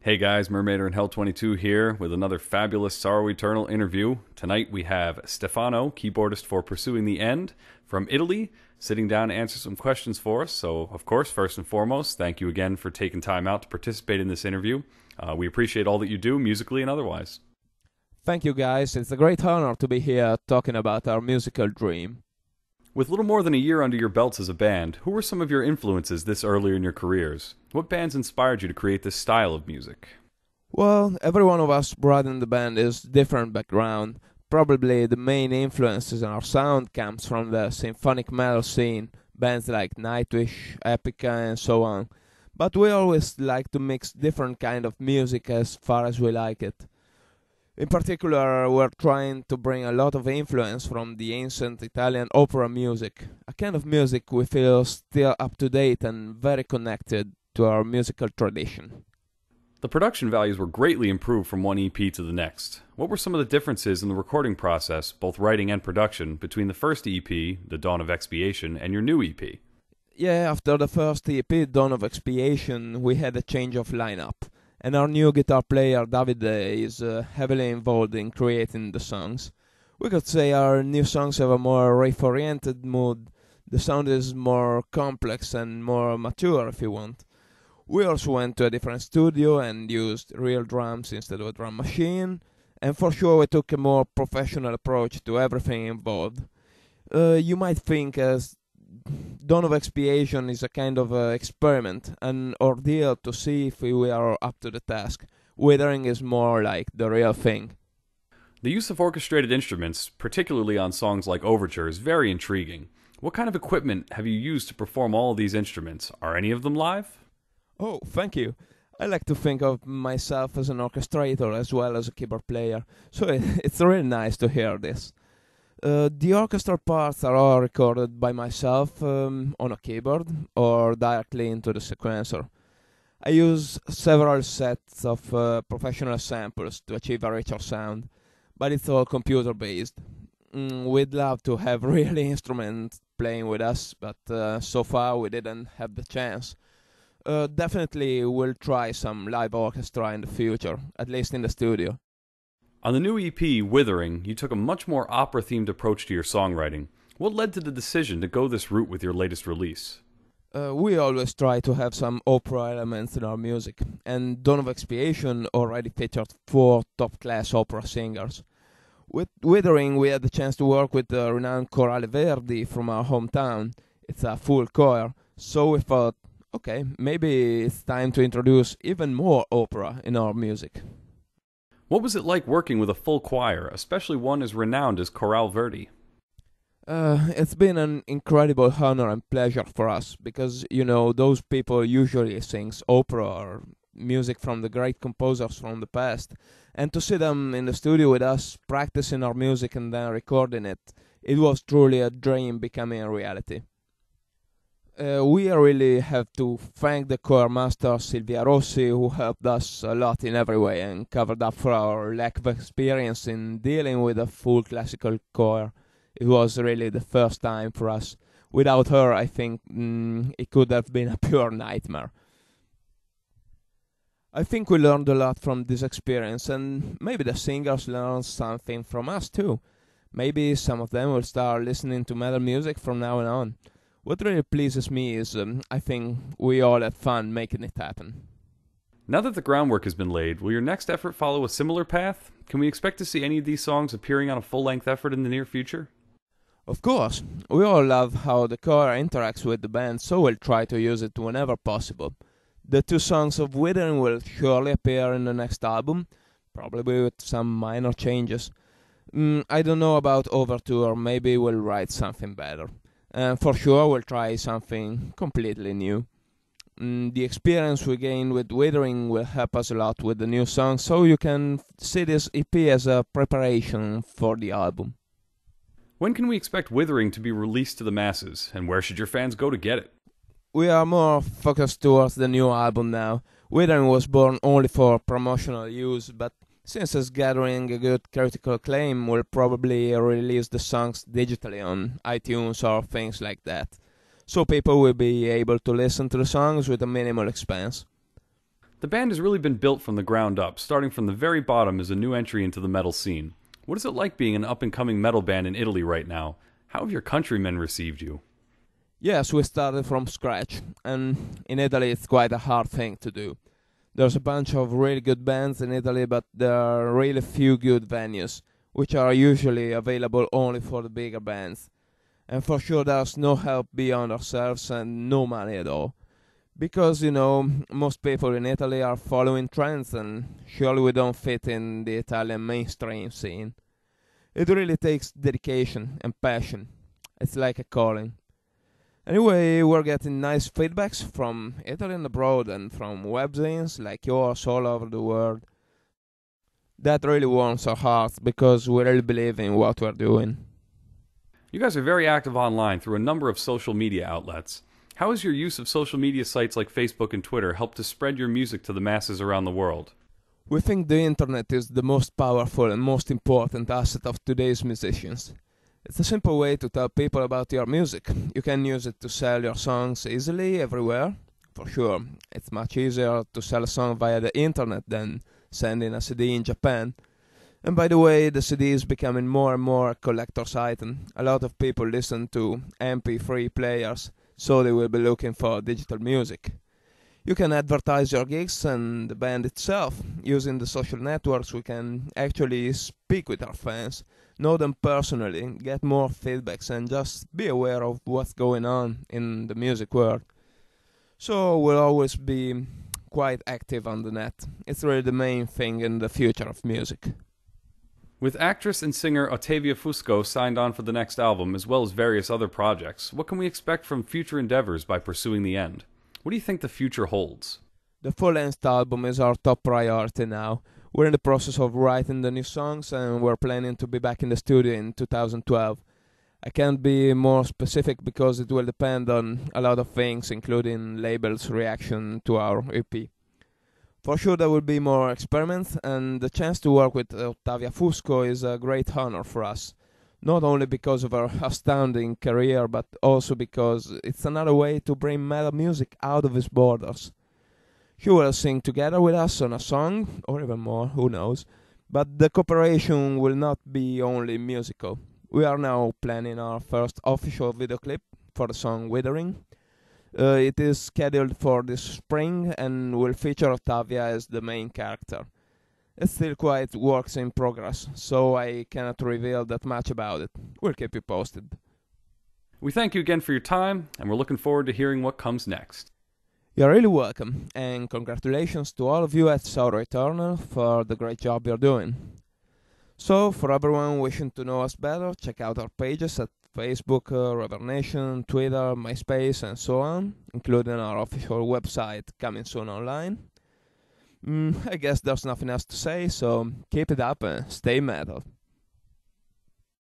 Hey guys, Mermaider and Hell22 here with another fabulous Sorrow Eternal interview. Tonight we have Stefano, keyboardist for Pursuing the End, from Italy, sitting down to answer some questions for us. So, of course, first and foremost, thank you again for taking time out to participate in this interview. We appreciate all that you do, musically and otherwise. Thank you guys, it's a great honor to be here talking about our musical dream. With little more than a year under your belts as a band, who were some of your influences this early in your careers? What bands inspired you to create this style of music? Well, every one of us brought in the band is different background. Probably the main influences in our sound comes from the symphonic metal scene, bands like Nightwish, Epica and so on. But we always like to mix different kind of music as far as we like it. In particular, we're trying to bring a lot of influence from the ancient Italian opera music, a kind of music we feel still up to date and very connected to our musical tradition. The production values were greatly improved from one EP to the next. What were some of the differences in the recording process, both writing and production, between the first EP, The Dawn of Expiation, and your new EP? Yeah, after the first EP, Dawn of Expiation, we had a change of lineup. And our new guitar player, Davide, is heavily involved in creating the songs. We could say our new songs have a more riff-oriented mood. The sound is more complex and more mature, if you want. We also went to a different studio and used real drums instead of a drum machine. And for sure we took a more professional approach to everything involved. You might think as Dawn of Expiation is a kind of experiment, an ordeal to see if we are up to the task. Withering is more like the real thing. The use of orchestrated instruments, particularly on songs like Overture, is very intriguing. What kind of equipment have you used to perform all of these instruments? Are any of them live? Oh, thank you. I like to think of myself as an orchestrator as well as a keyboard player, so it's really nice to hear this. The orchestral parts are all recorded by myself on a keyboard or directly into the sequencer. I use several sets of professional samples to achieve a richer sound, but it's all computer based. We'd love to have real instruments playing with us, but so far we didn't have the chance. Definitely we'll try some live orchestra in the future, at least in the studio. On the new EP, Withering, you took a much more opera-themed approach to your songwriting. What led to the decision to go this route with your latest release? We always try to have some opera elements in our music, and Dawn of Expiation already featured 4 top-class opera singers. With Withering, we had the chance to work with the renowned Chorale Verdi from our hometown. It's a full choir, so we thought, okay, maybe it's time to introduce even more opera in our music. What was it like working with a full choir, especially one as renowned as Chorale Verdi? It's been an incredible honor and pleasure for us, because, those people usually sings opera or music from the great composers from the past, and to see them in the studio with us, practicing our music and then recording it, it was truly a dream becoming a reality. We really have to thank the choir master Silvia Rossi, who helped us a lot in every way and covered up for our lack of experience in dealing with a full classical choir. It was really the first time for us. Without her, I think it could have been a pure nightmare. I think we learned a lot from this experience, and maybe the singers learned something from us too. Maybe some of them will start listening to metal music from now on. What really pleases me is I think we all had fun making it happen. Now that the groundwork has been laid, will your next effort follow a similar path? Can we expect to see any of these songs appearing on a full-length effort in the near future? Of course, we all love how the choir interacts with the band, so we'll try to use it whenever possible. The 2 songs of Withering will surely appear in the next album, probably with some minor changes. I don't know about Overture, maybe we'll write something better. And for sure we'll try something completely new. The experience we gain with Withering will help us a lot with the new songs, so you can see this EP as a preparation for the album. When can we expect Withering to be released to the masses, and where should your fans go to get it? We are more focused towards the new album now. Withering was born only for promotional use, but since it's gathering a good critical acclaim, we'll probably release the songs digitally on iTunes or things like that, so people will be able to listen to the songs with a minimal expense. The band has really been built from the ground up, starting from the very bottom as a new entry into the metal scene. What is it like being an up-and-coming metal band in Italy right now? How have your countrymen received you? Yes, we started from scratch, and in Italy it's quite a hard thing to do. There's a bunch of really good bands in Italy, but there are really few good venues, which are usually available only for the bigger bands. And for sure there's no help beyond ourselves and no money at all. Because, most people in Italy are following trends and surely we don't fit in the Italian mainstream scene. It really takes dedication and passion. It's like a calling. Anyway, we're getting nice feedbacks from Italy and abroad and from webzines like yours all over the world. That really warms our hearts because we really believe in what we're doing. You guys are very active online through a number of social media outlets. How has your use of social media sites like Facebook and Twitter helped to spread your music to the masses around the world? We think the internet is the most powerful and most important asset of today's musicians. It's a simple way to tell people about your music. You can use it to sell your songs easily everywhere. For sure, it's much easier to sell a song via the internet than sending a CD in Japan. And by the way, the CD is becoming more and more a collector's item. A lot of people listen to MP3 players, so they will be looking for digital music. You can advertise your gigs and the band itself. Using the social networks, we can actually speak with our fans, know them personally, get more feedbacks, and just be aware of what's going on in the music world. So we'll always be quite active on the net. It's really the main thing in the future of music. With actress and singer Ottavia Fusco signed on for the next album, as well as various other projects, what can we expect from future endeavors by pursuing the end? What do you think the future holds? The full-length album is our top priority now. We're in the process of writing the new songs and we're planning to be back in the studio in 2012. I can't be more specific because it will depend on a lot of things, including labels' reaction to our EP. For sure there will be more experiments, and the chance to work with Ottavia Fusco is a great honor for us. Not only because of her astounding career, but also because it's another way to bring metal music out of its borders. She will sing together with us on a song, or even more, who knows. But the cooperation will not be only musical. We are now planning our first official video clip for the song Withering. It is scheduled for this spring and will feature Ottavia as the main character. It's still quite works in progress, so I cannot reveal that much about it. We'll keep you posted. We thank you again for your time, and we're looking forward to hearing what comes next. You're really welcome, and congratulations to all of you at Sauro Eternal for the great job you're doing. So, for everyone wishing to know us better, check out our pages at Facebook, Reverb, Twitter, MySpace, and so on, including our official website coming soon online. I guess there's nothing else to say, so keep it up and stay metal.